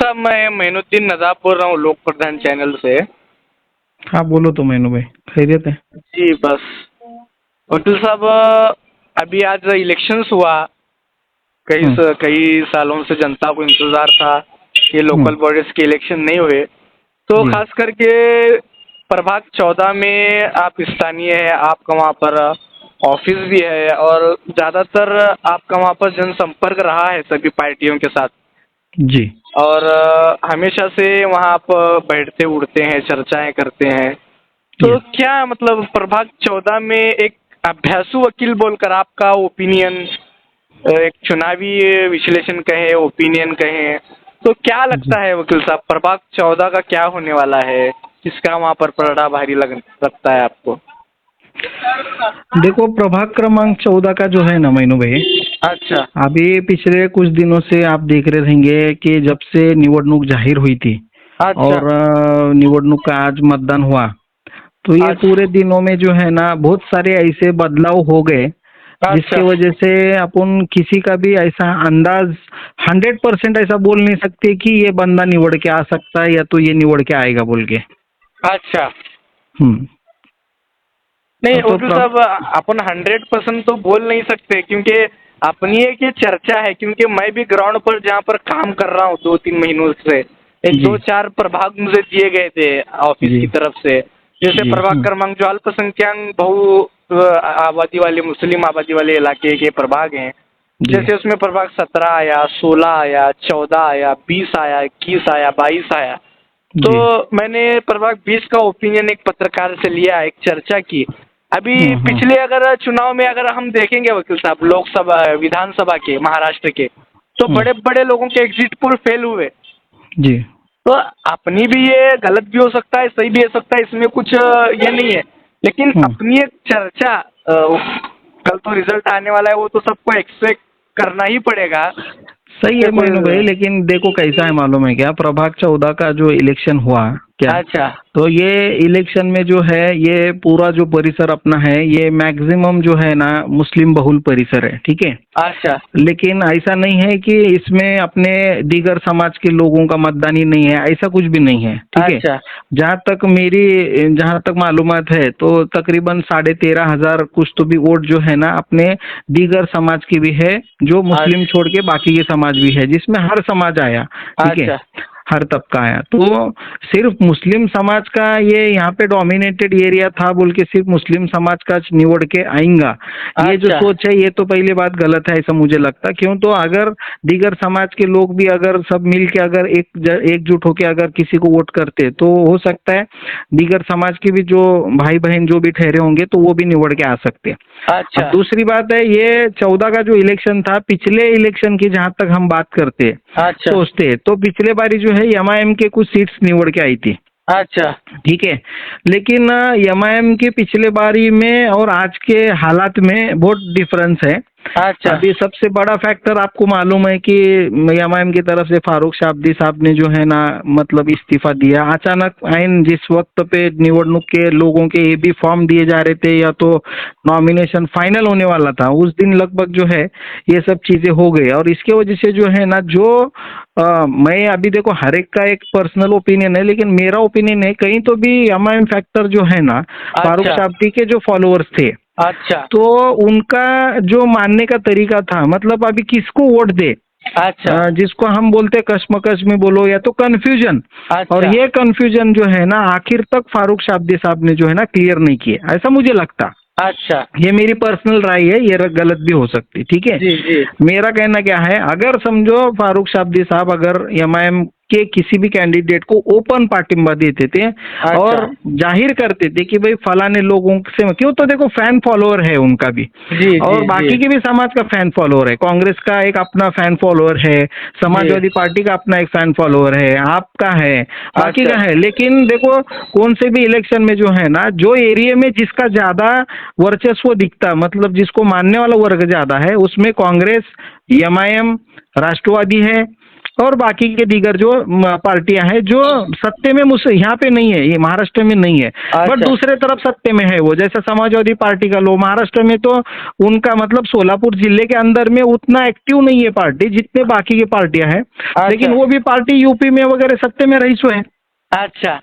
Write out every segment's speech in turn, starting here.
साहब मैं मोइनुद्दीन नदाब बोल रहा हूँ लोक प्रधान चैनल से। हाँ बोलो तो मैनू भाई, खैरियत है? जी बस वकील साहब, अभी आज इलेक्शंस हुआ। हम्म। कई सालों से जनता को इंतजार था कि हम्म। लोकल बॉडीज के इलेक्शन नहीं हुए, तो जी। खास करके प्रभाग 14 में आप स्थानीय है, आपका वहाँ पर ऑफिस भी है और ज़्यादातर आपका वहाँ पर जनसंपर्क रहा है सभी पार्टियों के साथ। जी। और हमेशा से वहाँ आप बैठते उठते हैं, चर्चाएं करते हैं। तो यस। क्या मतलब प्रभाग 14 में एक अभ्यासु वकील बोलकर आपका ओपिनियन, एक चुनावी विश्लेषण कहें, ओपिनियन कहें, तो क्या जी। लगता है वकील साहब प्रभाग 14 का क्या होने वाला है? किसका वहाँ पर पलड़ा भारी लगता है आपको? देखो, प्रभाग क्रमांक 14 का जो है ना मैनू भाई, अच्छा अभी पिछले कुछ दिनों से आप देख रहे रहेंगे कि जब से निवडणूक जाहिर हुई थी अच्छा और निवडणूक का आज मतदान हुआ, तो ये अच्छा पूरे दिनों में जो है ना बहुत सारे ऐसे बदलाव हो गए अच्छा जिसके वजह से अपन किसी का भी ऐसा अंदाज 100% ऐसा बोल नहीं सकते कि ये बंदा निवड़ के आ सकता है या तो ये निवड़ के आएगा बोल के। अच्छा। हम्म। नहीं तो वकील साहब, अपन 100% तो बोल नहीं सकते क्योंकि अपनी एक ये चर्चा है, क्योंकि मैं भी ग्राउंड पर जहाँ पर काम कर रहा हूँ 2-3 महीनों से, एक जी। 2-4 प्रभाग मुझे दिए गए थे ऑफिस जी। की तरफ से। जैसे जी। प्रभाग क्रमांक जो अल्पसंख्यक बहु आबादी वाले, मुस्लिम आबादी वाले इलाके के प्रभाग हैं, जी। जैसे उसमें प्रभाग 17 आया, 16 आया, 14 आया, 20 आया, 21 आया, 22 आया। तो जी। मैंने प्रभाग 20 का ओपिनियन एक पत्रकार से लिया, एक चर्चा की। अभी हम्म। पिछले अगर चुनाव में अगर हम देखेंगे वकील साहब, लोकसभा विधानसभा के महाराष्ट्र के, तो हम्म। बड़े बड़े लोगों के एग्जिट पोल फेल हुए। जी। तो अपनी भी ये गलत भी हो सकता है, सही भी हो सकता है, इसमें कुछ ये नहीं है, लेकिन हम्म। अपनी एक चर्चा, कल तो रिजल्ट आने वाला है, वो तो सबको एक्सपेक्ट करना ही पड़ेगा। सही ये है कोई। मैनू भाई, लेकिन देखो कैसा है मालूम है क्या, प्रभाग 14 का जो इलेक्शन हुआ क्या, अच्छा तो ये इलेक्शन में जो है ये पूरा जो परिसर अपना है ये मैक्सिमम जो है ना मुस्लिम बहुल परिसर है, ठीक है। अच्छा लेकिन ऐसा नहीं है कि इसमें अपने दीगर समाज के लोगों का मतदान ही नहीं है, ऐसा कुछ भी नहीं है, ठीक है। अच्छा जहाँ तक मालूमात है तो तकरीबन 13,500 कुछ तो भी वोट जो है ना अपने दीगर समाज की भी है, जो मुस्लिम अच्छा छोड़ के बाकी के समाज भी है, जिसमें हर समाज आया, ठीक है, अच्छा हर तबका आया। तो सिर्फ मुस्लिम समाज का ये यहाँ पे डोमिनेटेड एरिया था बोल के सिर्फ मुस्लिम समाज का निवड़ के आएगा, ये जो अच्छा सोच है ये तो पहली बात गलत है, ऐसा मुझे लगता। क्यों, तो अगर दीगर समाज के लोग भी अगर सब मिल के अगर एकजुट होके अगर किसी को वोट करते तो हो सकता है दीगर समाज के भी जो भाई बहन जो भी ठहरे होंगे तो वो भी निवड़ के आ सकते। अब अच्छा दूसरी बात है, ये 14 का जो इलेक्शन था, पिछले इलेक्शन की जहां तक हम बात करते अच्छा सोचते तो पिछले बारी जो है एमआईएम के कुछ सीट्स निवड़ के आई थी, अच्छा ठीक है। लेकिन एमआईएम के पिछले बारी में और आज के हालात में बहुत डिफरेंस है। अच्छा अभी सबसे बड़ा फैक्टर आपको मालूम है कि एमआईएम की तरफ से फारूक शाब्दी साहब ने जो है ना मतलब इस्तीफा दिया अचानक, आइन जिस वक्त पे निवडणूक के लोगों के ये भी फॉर्म दिए जा रहे थे या तो नॉमिनेशन फाइनल होने वाला था, उस दिन लगभग जो है ये सब चीजें हो गई। और इसके वजह से जो है ना जो मैं अभी देखो हर एक का एक पर्सनल ओपिनियन है, लेकिन मेरा ओपिनियन है कहीं तो भी एमआईएम फैक्टर जो है ना, फारूक अच्छा शाब्दी के जो फॉलोअर्स थे अच्छा तो उनका जो मानने का तरीका था, मतलब अभी किसको वोट दे, अच्छा जिसको हम बोलते कश्मकश में बोलो या तो कंफ्यूजन, और अच्छा ये कंफ्यूजन जो है ना आखिर तक फारूक शाब्दी साहब ने जो है ना क्लियर नहीं किए, ऐसा मुझे लगता। अच्छा ये मेरी पर्सनल राय है, ये गलत भी हो सकती, ठीक है। जी जी मेरा कहना क्या है, अगर समझो फारूक शाब्दी साहब अगर एमआईएम के किसी भी कैंडिडेट को ओपन पार्टिंबा देते थे और अच्छा जाहिर करते थे कि भाई फलाने लोगों से, क्यों तो देखो फैन फॉलोअर है उनका भी जी जी और जी बाकी के भी समाज का फैन फॉलोअर है, कांग्रेस का एक अपना फैन फॉलोअर है, जी समाजवादी पार्टी का अपना एक फैन फॉलोअर है, आपका है, बाकी अच्छा का है। लेकिन देखो कौन से भी इलेक्शन में जो है ना जो एरिया में जिसका ज्यादा वर्चस्व दिखता, मतलब जिसको मानने वाला वर्ग ज्यादा है, उसमें कांग्रेस, एमआईएम, राष्ट्रवादी है, और बाकी के दीगर जो पार्टियां हैं जो सत्ते में मुझसे यहाँ पे नहीं है, ये महाराष्ट्र में नहीं है, बट अच्छा। दूसरे तरफ सत्ते में है वो, जैसे समाजवादी पार्टी का लो, महाराष्ट्र में तो उनका मतलब सोलापुर जिले के अंदर में उतना एक्टिव नहीं है पार्टी जितने बाकी की पार्टियां हैं, लेकिन वो भी पार्टी यूपी में वगैरह सत्ते में रही सो है। अच्छा।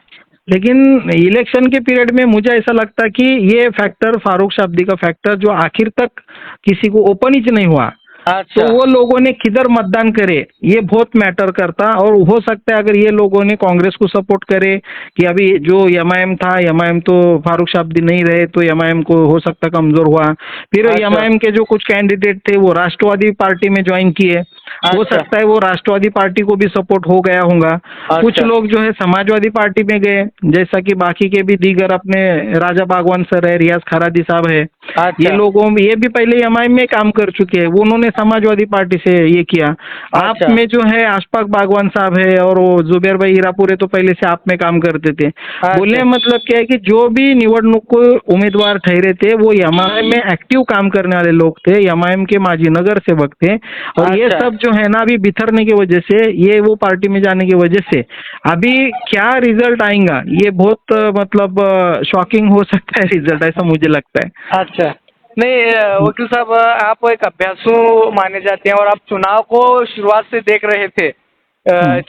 लेकिन इलेक्शन के पीरियड में मुझे ऐसा लगता है कि ये फैक्टर फारूक शाब्दी का फैक्टर जो आखिर तक किसी को ओपन ही नहीं हुआ, अच्छा। तो वो लोगों ने किधर मतदान करे ये बहुत मैटर करता। और हो सकता है अगर ये लोगों ने कांग्रेस को सपोर्ट करे कि अभी जो एमआईएम था, एमआईएम तो फारूक शाब्दी नहीं रहे तो एमआईएम को हो सकता कमजोर हुआ, फिर अच्छा। एमआईएम के जो कुछ कैंडिडेट थे वो राष्ट्रवादी पार्टी में ज्वाइन किए, हो अच्छा। सकता है वो राष्ट्रवादी पार्टी को भी सपोर्ट हो गया होगा। कुछ अच्छा। लोग जो है समाजवादी पार्टी में गए, जैसा कि बाकी के भी दीगर अपने राजा बागवान सर है, रियाज खरादी साहब है, अच्छा। ये लोगों में ये भी पहले एमआईएम में काम कर चुके हैं, वो उन्होंने समाजवादी पार्टी से ये किया। आप अच्छा। में जो है अशफाक बागवान साहब है और वो जुबेर भाई हीरापुरे तो पहले से आप में काम करते थे। बोलने का मतलब क्या है कि जो भी निवडणूक को उम्मीदवार ठहरे थे वो एमआईएम में एक्टिव काम करने वाले लोग थे, एमआईएम के माजी नगर सेवक थे, और ये अच्छा। सब जो है ना अभी बिथरने की वजह से, ये वो पार्टी में जाने की वजह से अभी क्या रिजल्ट आएगा ये बहुत मतलब शॉकिंग हो सकता है रिजल्ट, ऐसा मुझे लगता है। अच्छा। नहीं वकील साहब, आप एक अभ्यासु माने जाते हैं और आप चुनाव को शुरुआत से देख रहे थे,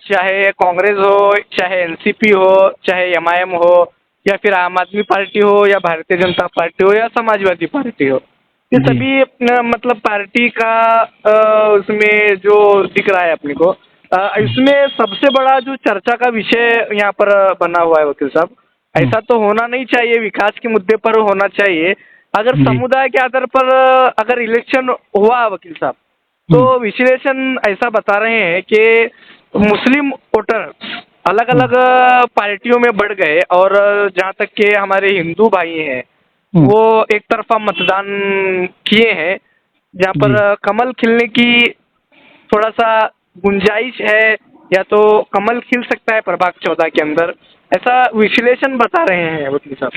चाहे कांग्रेस हो, चाहे एनसीपी हो, चाहे एमआईएम हो, या फिर आम आदमी पार्टी हो, या भारतीय जनता पार्टी हो, या समाजवादी पार्टी हो, ये जी। सभी मतलब पार्टी का उसमें जो दिख रहा है अपने को, इसमें सबसे बड़ा जो चर्चा का विषय यहाँ पर बना हुआ है वकील साहब, ऐसा तो होना नहीं चाहिए, विकास के मुद्दे पर होना चाहिए। अगर जी। समुदाय के आधार पर अगर इलेक्शन हुआ वकील साहब, तो विश्लेषण ऐसा बता रहे हैं कि मुस्लिम वोटर अलग अलग पार्टियों में बढ़ गए, और जहाँ तक कि हमारे हिंदू भाई हैं वो एक तरफा मतदान किए हैं, जहाँ पर कमल खिलने की थोड़ा सा गुंजाइश है, या तो कमल खिल सकता है प्रभाग 14 के अंदर, ऐसा विश्लेषण बता रहे हैं वकील साहब।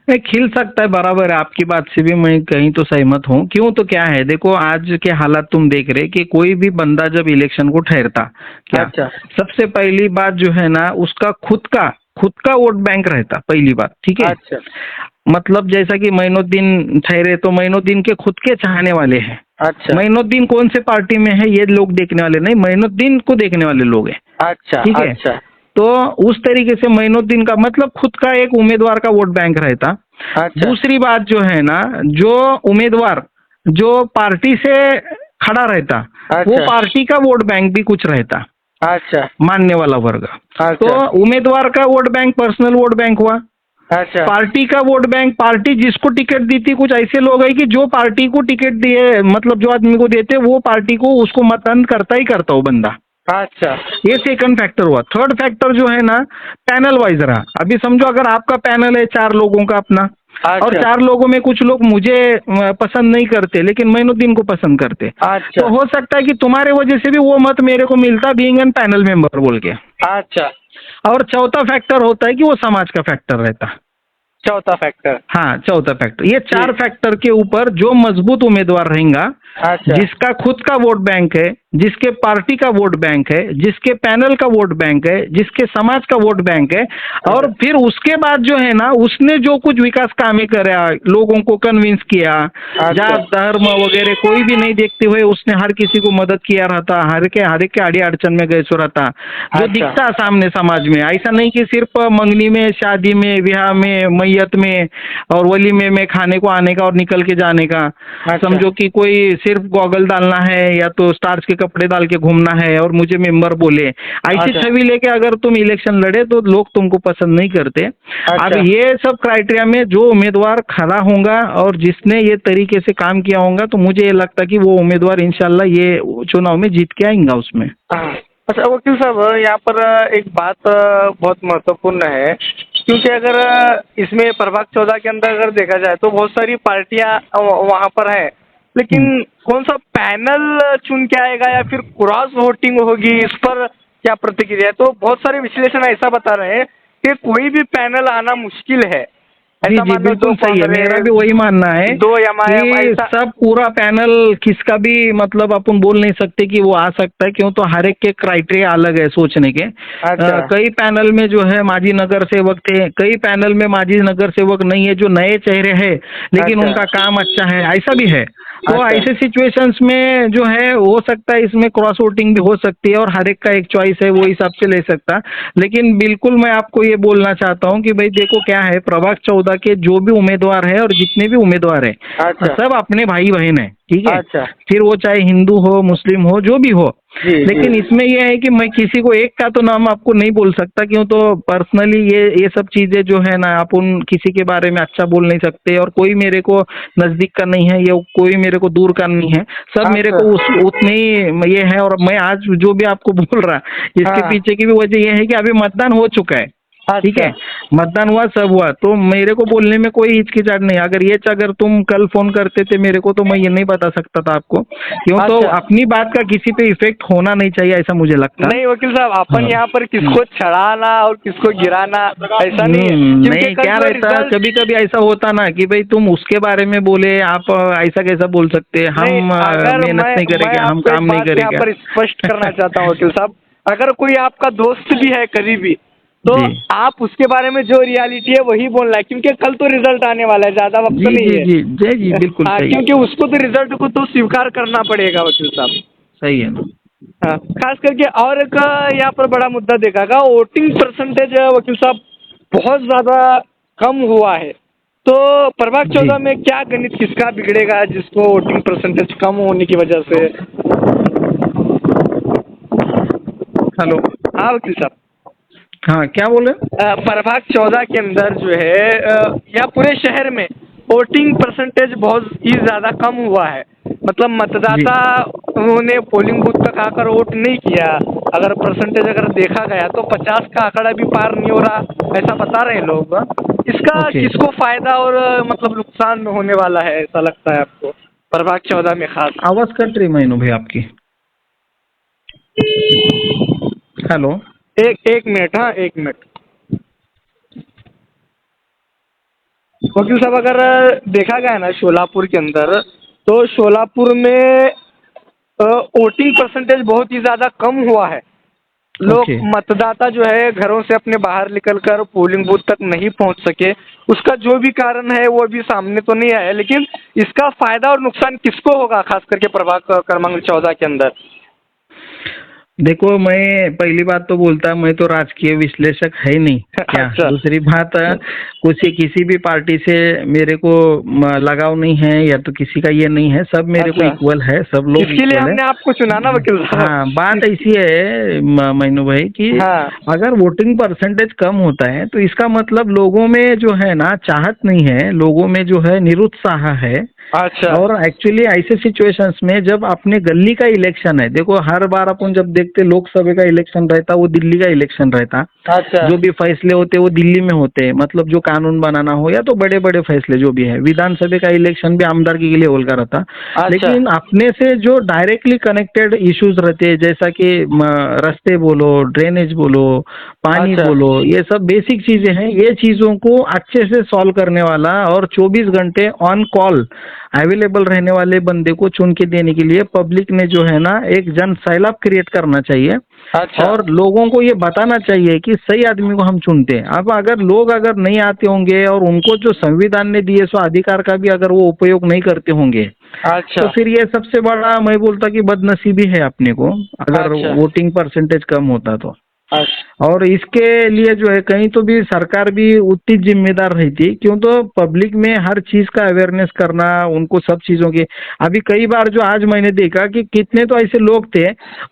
नहीं, खिल सकता है, बराबर है, आपकी बात से भी मैं कहीं तो सहमत हूँ। क्यों, तो क्या है, देखो आज के हालात तुम देख रहे कि कोई भी बंदा जब इलेक्शन को ठहरता क्या, अच्छा। सबसे पहली बात जो है ना उसका खुद का वोट बैंक रहता, पहली बात, ठीक है। अच्छा। मतलब जैसा कि मोइनुद्दीन ठहरे तो मोइनुद्दीन के खुद के चाहने वाले हैं। अच्छा। मोइनुद्दीन कौन से पार्टी में है ये लोग देखने वाले नहीं, मोइनुद्दीन को देखने वाले लोग हैं। अच्छा। ठीक है। अच्छा। तो उस तरीके से मोइनुद्दीन का मतलब खुद का एक उम्मीदवार का वोट बैंक रहता। अच्छा। दूसरी बात जो है ना, जो उम्मीदवार जो पार्टी से खड़ा रहता वो अच्छा। पार्टी का वोट बैंक भी कुछ रहता, अच्छा। मानने वाला वर्ग। अच्छा। तो उम्मीदवार का vote bank personal vote bank हुआ। अच्छा। पार्टी का वोट बैंक, पार्टी जिसको टिकट दी थी, कुछ ऐसे लोग हैं कि जो पार्टी को टिकट दिए, मतलब जो आदमी को देते वो पार्टी को उसको मतदान करता ही करता वो बंदा। अच्छा। ये सेकंड फैक्टर हुआ। थर्ड फैक्टर जो है ना, पैनल वाइज रहा। अभी समझो अगर आपका पैनल है 4 लोगों का अपना, और 4 लोगों में कुछ लोग मुझे पसंद नहीं करते लेकिन मोइनुद्दीन को पसंद करते, अच्छा। तो हो सकता है कि तुम्हारे वजह से भी वो मत मेरे को मिलता बीइंग एन पैनल मेंबर बोल के। अच्छा। और चौथा फैक्टर होता है कि वो समाज का फैक्टर रहता। चौथा फैक्टर। हाँ, चौथा फैक्टर। ये 4 फैक्टर के ऊपर जो मजबूत उम्मीदवार रहेगा, अच्छा। जिसका खुद का वोट बैंक है, जिसके पार्टी का वोट बैंक है, जिसके पैनल का वोट बैंक है, जिसके समाज का वोट बैंक है, और फिर उसके बाद जो है ना उसने जो कुछ विकास कामें करा, लोगों को कन्विंस किया, जात धर्म वगैरह कोई भी नहीं देखते हुए उसने हर किसी को मदद किया रहता, हर के आड़ी अड़चन में गए सो रहता, जो दिखता सामने समाज में। ऐसा नहीं कि सिर्फ मंगनी में, शादी में, ब्याह में, मैयत में और वलीमे में खाने को आने का और निकल के जाने का। समझो कि कोई सिर्फ गॉगल डालना है या तो स्टार्च के कपड़े डाल के घूमना है और मुझे मेंबर बोले, ऐसी छवि लेके अगर तुम इलेक्शन लड़े तो लोग तुमको पसंद नहीं करते। अब ये सब क्राइटेरिया में जो उम्मीदवार खड़ा होगा और जिसने ये तरीके से काम किया होगा, तो मुझे ये लगता कि वो उम्मीदवार इंशाल्लाह ये चुनाव में जीत के आएगा उसमें। अच्छा वकील साहब, यहाँ पर एक बात बहुत महत्वपूर्ण है, क्योंकि अगर इसमें प्रभाग 14 के अंदर अगर देखा जाए तो बहुत सारी पार्टियां वहाँ पर है, लेकिन कौन सा पैनल चुन के आएगा या फिर क्रॉस वोटिंग होगी, इस पर क्या प्रतिक्रिया है? तो बहुत सारे विश्लेषण ऐसा बता रहे हैं कि कोई भी पैनल आना मुश्किल है, जी ऐसा जी मान लो बिल्कुल दो सही है, मेरा कांग्रेस, भी वही मानना है दो एमआईएम, कि ऐसा। सब पूरा पैनल किसका भी मतलब अपन बोल नहीं सकते कि वो आ सकता है, क्यों तो हर एक के क्राइटेरिया अलग है सोचने के। अच्छा कई पैनल में जो है माजी नगर सेवक थे, कई पैनल में माजी नगर सेवक नहीं है, जो नए चेहरे हैं लेकिन अच्छा उनका काम अच्छा है, ऐसा भी है। तो अच्छा ऐसे सिचुएशंस में जो है हो सकता है इसमें क्रॉस वोटिंग भी हो सकती है, और हर एक का एक चॉइस है, वो हिसाब से ले सकता। लेकिन बिल्कुल मैं आपको ये बोलना चाहता हूँ कि भाई देखो क्या है, प्रभाग 14 के जो भी उम्मीदवार है और जितने भी उम्मीदवार है अच्छा सब अपने भाई बहन है, ठीक है। अच्छा। फिर वो चाहे हिंदू हो, मुस्लिम हो, जो भी हो। जी जी। लेकिन इसमें यह है कि मैं किसी को एक का तो नाम आपको नहीं बोल सकता, क्यों तो पर्सनली ये सब चीजें जो है ना, अपन किसी के बारे में अच्छा बोल नहीं सकते, और कोई मेरे को नजदीक का नहीं है, ये कोई मेरे को दूर का नहीं है, सब मेरे अच्छा को उतने ही ये है। और मैं आज जो भी आपको बोल रहा, इसके हाँ पीछे की भी वजह यह है कि अभी मतदान हो चुका है, ठीक अच्छा है। मतदान हुआ, सब हुआ, तो मेरे को बोलने में कोई हिचकिचाहट नहीं। अगर तुम कल फोन करते थे मेरे को, तो मैं ये नहीं बता सकता था आपको, क्यों तो अच्छा। अपनी बात का किसी पे इफेक्ट होना नहीं चाहिए, ऐसा मुझे लगता। नहीं वकील साहब, अपन हाँ। यहाँ पर किसको चढ़ाना और किसको गिराना ऐसा नहीं है, क्योंकि नहीं, कल क्या जो रहता, रिजल्ट। कभी कभी ऐसा होता ना कि भाई तुम उसके बारे में बोले, आप ऐसा कैसा बोल सकते, नहीं, हम अगर मेहनत नहीं मैं करेंगे, हम आपको एक काम नहीं बात यहाँ करेंगे। पर स्पष्ट करना चाहता हूँ वकील साहब, अगर कोई आपका दोस्त भी है करीबी, तो जी आप उसके बारे में जो रियलिटी है वही बोलना है, क्योंकि कल तो रिजल्ट आने वाला है, ज्यादा वक्त जी नहीं जी है। जी जी जी बिल्कुल हाँ, सही, क्योंकि उसको तो रिजल्ट को तो स्वीकार करना पड़ेगा वकील साहब। सही है ना। हाँ, खास करके और एक यहाँ पर बड़ा मुद्दा देखा गया, वोटिंग परसेंटेज वकील साहब बहुत ज़्यादा कम हुआ है। तो प्रभाग जी 14 में क्या गणित किसका बिगड़ेगा जिसको वोटिंग परसेंटेज कम होने की वजह से। हेलो। हाँ वकील साहब। हाँ क्या बोले। प्रभाग 14 के अंदर जो है या पूरे शहर में वोटिंग परसेंटेज बहुत ही ज़्यादा कम हुआ है, मतलब जी मतदाता उन्होंने पोलिंग बूथ तक आकर वोट नहीं किया। अगर परसेंटेज अगर देखा गया तो 50 का आंकड़ा भी पार नहीं हो रहा, ऐसा बता रहे हैं लोग। इसका ओके। किसको फायदा और मतलब नुकसान होने वाला है ऐसा लगता है आपको, प्रभाग 14 में खास। आवाज कट रही मैनू भाई आपकी। हेलो। एक एक मिनट, हाँ एक मिनट। वकील साहब, अगर देखा गया ना शोलापुर के अंदर, तो शोलापुर में वोटिंग परसेंटेज बहुत ही ज़्यादा कम हुआ है। लोग ओके। मतदाता जो है घरों से अपने बाहर निकलकर पोलिंग बूथ तक नहीं पहुंच सके। उसका जो भी कारण है वो अभी सामने तो नहीं आया, लेकिन इसका फायदा और नुकसान किसको होगा, खास करके प्रभाग क्रमांक 14 के अंदर। देखो, मैं पहली बात तो बोलता, मैं तो राजकीय विश्लेषक है नहीं क्या। अच्छा दूसरी बात, कुछ किसी भी पार्टी से मेरे को लगाव नहीं है, या तो किसी का ये नहीं है, सब मेरे को अच्छा, इक्वल है, सब लोग इसके लिए इक्वल है। हमने आपको चुना ना वकील हाँ, साहब। बात ऐसी है मैनू भाई कि हाँ अगर वोटिंग परसेंटेज कम होता है तो इसका मतलब लोगों में जो है ना चाहत नहीं है, लोगों में जो है निरुत्साह है। अच्छा और एक्चुअली ऐसे सिचुएशंस में जब अपने गली का इलेक्शन है, देखो हर बार अपन जब देखते लोकसभा का इलेक्शन रहता, वो दिल्ली का इलेक्शन रहता, अच्छा जो भी फैसले होते वो दिल्ली में होते, मतलब जो कानून बनाना हो या तो बड़े बड़े फैसले जो भी है, विधानसभा का इलेक्शन भी आमदारकी के लिए होल का रहता। अच्छा लेकिन अपने से जो डायरेक्टली कनेक्टेड इश्यूज रहते हैं, जैसा कि रास्ते बोलो, ड्रेनेज बोलो, पानी अच्छा बोलो, ये सब बेसिक चीजें हैं, ये चीजों को अच्छे से सॉल्व करने वाला और 24 घंटे ऑन कॉल अवेलेबल रहने वाले बंदे को चुन के देने के लिए पब्लिक ने जो है ना एक जन सैलाब क्रिएट करना चाहिए, अच्छा और लोगों को ये बताना चाहिए कि सही आदमी को हम चुनते हैं। अब अगर लोग अगर नहीं आते होंगे और उनको जो संविधान ने दिए सो अधिकार का भी अगर वो उपयोग नहीं करते होंगे, तो अच्छा फिर ये सबसे बड़ा मैं बोलता कि बदनसीबी है अपने को, अगर अच्छा वोटिंग परसेंटेज कम होता तो। अच्छा और इसके लिए जो है कहीं तो भी सरकार भी उतनी जिम्मेदार रहती, क्यों तो पब्लिक में हर चीज का अवेयरनेस करना, उनको सब चीजों की। अभी कई बार जो आज मैंने देखा कि कितने तो ऐसे लोग थे,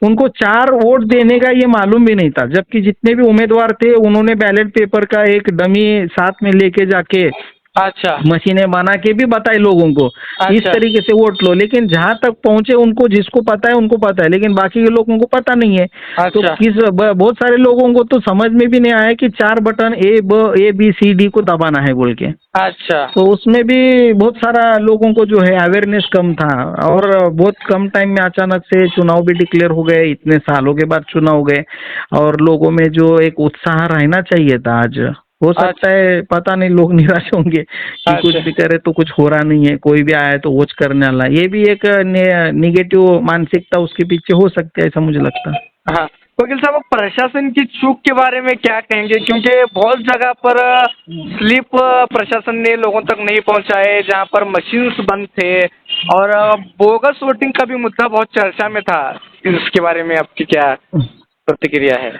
उनको 4 वोट देने का ये मालूम भी नहीं था, जबकि जितने भी उम्मीदवार थे उन्होंने बैलेट पेपर का एक डमी साथ में लेके जाके अच्छा मशीनें बना के भी बताए लोगों को इस अच्छा तरीके से वोट लो। लेकिन जहां तक पहुंचे उनको, जिसको पता है उनको पता है, लेकिन बाकी के लोगों को पता नहीं है। तो अच्छा बहुत सारे लोगों को तो समझ में भी नहीं आया कि 4 button A B C D को दबाना है बोल के। अच्छा तो उसमें भी बहुत सारा लोगों को जो है अवेयरनेस कम था, और बहुत कम टाइम में अचानक से चुनाव भी डिक्लेयर हो गए, इतने सालों के बाद चुनाव हो गए, और लोगों में जो एक उत्साह रहना चाहिए था आज हो सकता है, पता नहीं, लोग निराश होंगे कि कुछ अच्छा। भी करे तो कुछ हो रहा नहीं है, कोई भी आया तो वोच करने वाला, ये भी एक निगेटिव मानसिकता उसके पीछे हो सकती है, ऐसा मुझे लगता है। हाँ, वकील साहब, प्रशासन की चूक के बारे में क्या कहेंगे? क्योंकि बहुत जगह पर स्लिप प्रशासन ने लोगों तक नहीं पहुंचाए, जहां पर मशीन्स बंद थे, और बोगस वोटिंग का भी मुद्दा बहुत चर्चा में था। इसके बारे में आपकी क्या प्रतिक्रिया है?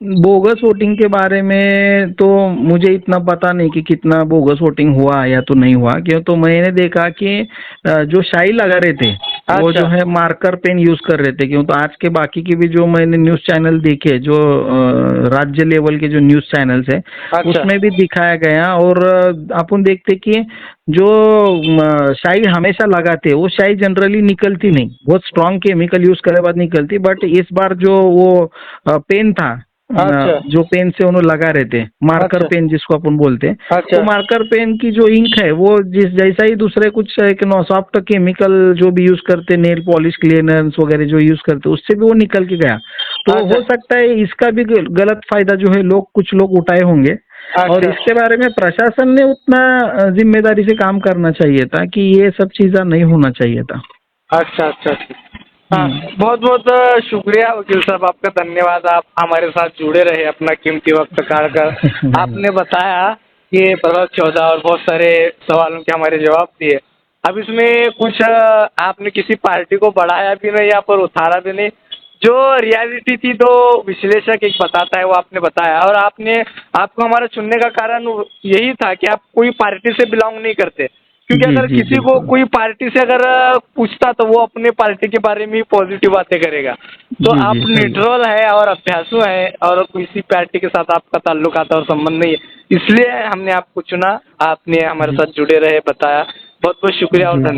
बोगस वोटिंग के बारे में तो मुझे इतना पता नहीं कि कितना बोगस वोटिंग हुआ या तो नहीं हुआ, क्यों तो मैंने देखा कि जो शाही लगा रहे थे वो अच्छा। जो है मार्कर पेन यूज कर रहे थे, क्यों तो आज के बाकी की भी जो मैंने न्यूज चैनल देखे, जो राज्य लेवल के जो न्यूज चैनल्स है अच्छा। उसमें भी दिखाया गया, और अपन देखते कि जो शाही हमेशा लगाते वो शाही जनरली निकलती नहीं, बहुत स्ट्रांग केमिकल यूज करे बाद निकलती, बट इस बार जो वो पेन था, अच्छा। जो पेन से उन्होंने लगा रहे थे, मार्कर अच्छा। पेन जिसको अपन बोलते हैं, अच्छा। तो मार्कर पेन की जो इंक है वो जिस जैसा ही दूसरे कुछ एक सॉफ्ट केमिकल जो भी यूज करते, नेल पॉलिश क्लीनर्स वगैरह जो यूज करते, उससे भी वो निकल के गया। तो अच्छा। हो सकता है इसका भी गलत फायदा जो है कुछ लोग उठाए होंगे, और अच्छा। इसके बारे में प्रशासन ने उतना जिम्मेदारी से काम करना चाहिए था कि ये सब चीज़ नहीं होना चाहिए था। अच्छा। अच्छा। अच्छा। हाँ, हम्म। बहुत बहुत शुक्रिया वकील साहब, आपका धन्यवाद। आप हमारे साथ जुड़े रहे, अपना कीमती वक्त काढ़कर आपने बताया कि प्रभाग 14 और बहुत सारे सवालों के हमारे जवाब दिए। अब इसमें कुछ आपने किसी पार्टी को बढ़ाया भी नहीं, यहाँ पर उतारा भी नहीं। जो रियलिटी थी, तो विश्लेषक एक बताता है वो आपने बताया, और आपको हमारा चुनने का कारण यही था कि आप कोई पार्टी से बिलोंग नहीं करते। क्योंकि जी अगर जी किसी को बिल्कुल। कोई पार्टी से अगर पूछता, तो वो अपने पार्टी के बारे में ही पॉजिटिव बातें करेगा। तो जी आप जी सही है। न्यूट्रल है और अभ्यासु है, और किसी पार्टी के साथ आपका ताल्लुकात और संबंध नहीं है, इसलिए हमने आपको चुना। आपने हमारे जी साथ जुड़े रहे, बताया। बहुत बहुत शुक्रिया और जी। धन्यवाद।